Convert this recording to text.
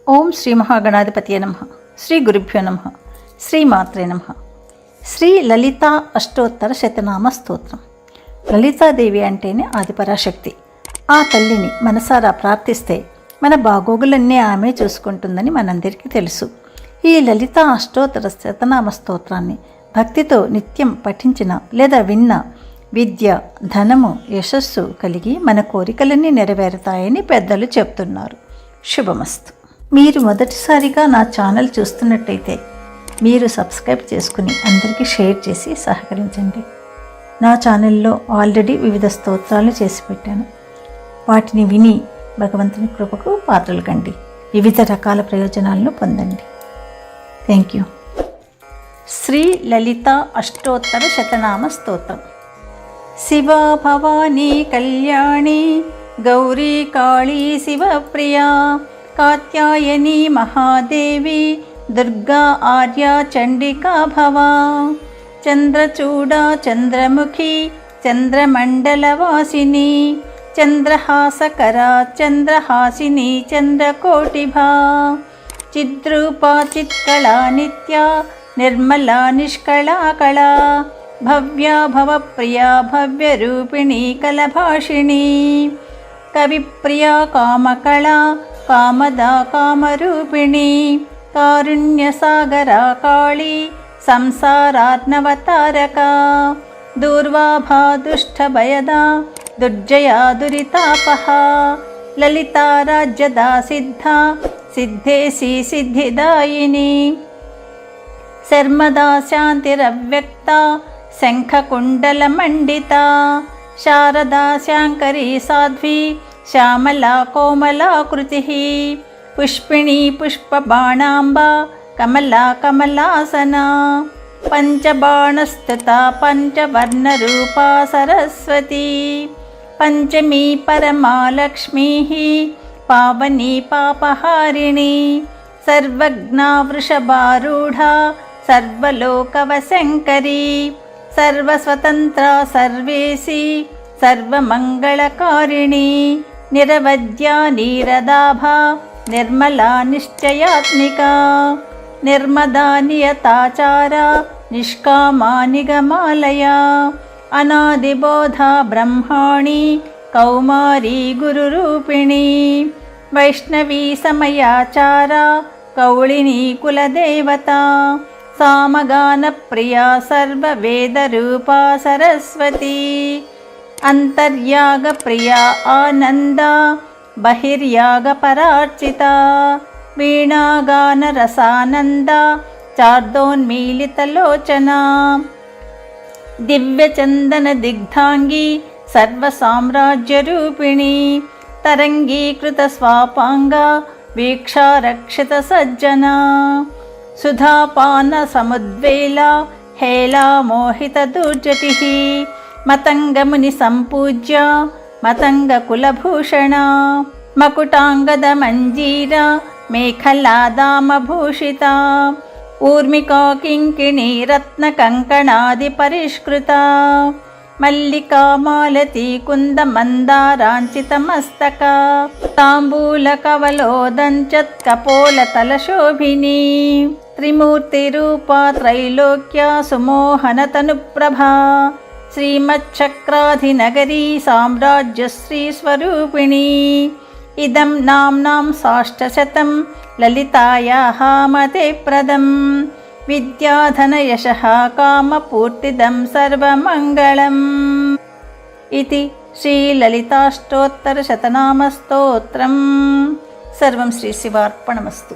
ఓం శ్రీ మహాగణాధిపతియే నమః. శ్రీ గురుభ్యో నమః. శ్రీ మాత్రే నమః. శ్రీ లలితా అష్టోత్తర శతనామ స్తోత్రం. లలితాదేవి అంటేనే ఆదిపరాశక్తి. ఆ తల్లిని మనసారా ప్రార్థిస్తే మన బాగోగులన్నీ ఆమె చూసుకుంటుందని మనందరికీ తెలుసు. ఈ లలితా అష్టోత్తర శతనామ స్తోత్రాన్ని భక్తితో నిత్యం పఠించిన లేదా విన్న విద్య, ధనము, యశస్సు కలిగి మన కోరికలన్నీ నెరవేరుతాయని పెద్దలు చెప్తున్నారు. శుభమస్తు. మీరు మొదటిసారిగా నా ఛానల్ చూస్తున్నట్టయితే మీరు సబ్స్క్రైబ్ చేసుకుని అందరికీ షేర్ చేసి సహకరించండి. నా ఛానల్లో ఆల్రెడీ వివిధ స్తోత్రాలు చేసి పెట్టాను. వాటిని విని భగవంతుని కృపకు పాత్రలు కండి. వివిధ రకాల ప్రయోజనాలను పొందండి. Thank you. శ్రీ లలితా అష్టోత్తర శతనామ స్తోత్రం. శివా భవానీ కళ్యాణి గౌరీ కాళీ శివప్రియా కాత్యాయని మహాదేవి దుర్గా ఆర్య చండికా భవా చంద్రచూడా చంద్రముఖి చంద్రమండలవాసిని చంద్రహాసకరా చంద్రహాసిని చంద్రకోటిభా చిద్రూపా చిత్కళా నిత్యా నిర్మలా నిష్కళా కళా భవ్యా భవప్రియా భవ్యరూపిణీ కలభాషిణీ కవిప్రియా కామకళా కామదా కామరూపిణీ కారుణ్యసాగరా కాళీ సంసారార్ణవతారకా దూర్వాభా దుష్టభయదా దుర్జయా దురితాపహా లలితా రాజ్యదా సిద్ధా సిద్ధేసి సిద్ధిదాయిని శర్మదా శాంతిరవ్యక్తా శంఖకుండలమండితా శారదా శాంకరీ సాధ్వీ శ్యామలా కోమలాకృతిః పుష్పిణీ పుష్పబాణాంబా కమలా కమలాసనా పంచబాణస్తుతా పంచవర్ణరూపా సరస్వతీ పంచమీ పరమాలక్ష్మీః పావనీ పాపహారిణీ సర్వజ్ఞా వృషభారూఢా సర్వలోకవశంకరీ సర్వస్వతంత్రా సర్వేసి సర్వమంగళకారిణీ నిరవద్యా నీరదాభా నిర్మలా నిశ్చయాత్మికా నిర్మదా నియతాచారా నిష్కామా నిగమాలయా అనాదిబోధా బ్రహ్మాణి కౌమారీ గురురూపిణీ వైష్ణవీ సమయాచారా కౌళినీ కులదేవతా సామగాన ప్రియా సర్వవేదరూపా సరస్వతీ అంతర్యాగ ప్రియా ఆనందా బహిర్యాగ పరార్చితా వీణాగాన రసానందా చార్దోన్మీలితలోచనా దివ్యచందన దిగ్ధాంగీ సర్వసామ్రాజ్యరూపిణీ తరంగీకృత స్వాపాంగా వీక్షారక్షిత సజ్జనా సుధాపాన సముద్వేలా హేలా మోహిత దుర్జటిః మతంగముని సంపూజ్య మతంగ కులభూషణ మకుటాంగద మంజీర మేఖలా దామభూషిత ఊర్మికా కింకిణీ రత్న కంకణాది పరిష్కృత మల్లికా మాలతీ కుంద మందారాంచిత మస్తక తాంబూల కవలోదంచత్ కపోల తల శోభినీ త్రిమూర్తి రూపా త్రైలోక్య సుమోహన తనుప్రభా శ్రీమచ్చక్రాధినగరీ సామ్రాజ్యశ్రీ స్వరూపిణీ ఇదం నామ్నాం సాష్టశతం లలితాయాః మతే ప్రదం విద్యాధనయశః కామపూర్తిదం సర్వమంగళం. ఇతి శ్రీ లలితాష్టోత్తర శతనామ స్తోత్రం. సర్వం శ్రీ శివార్పణమస్తు.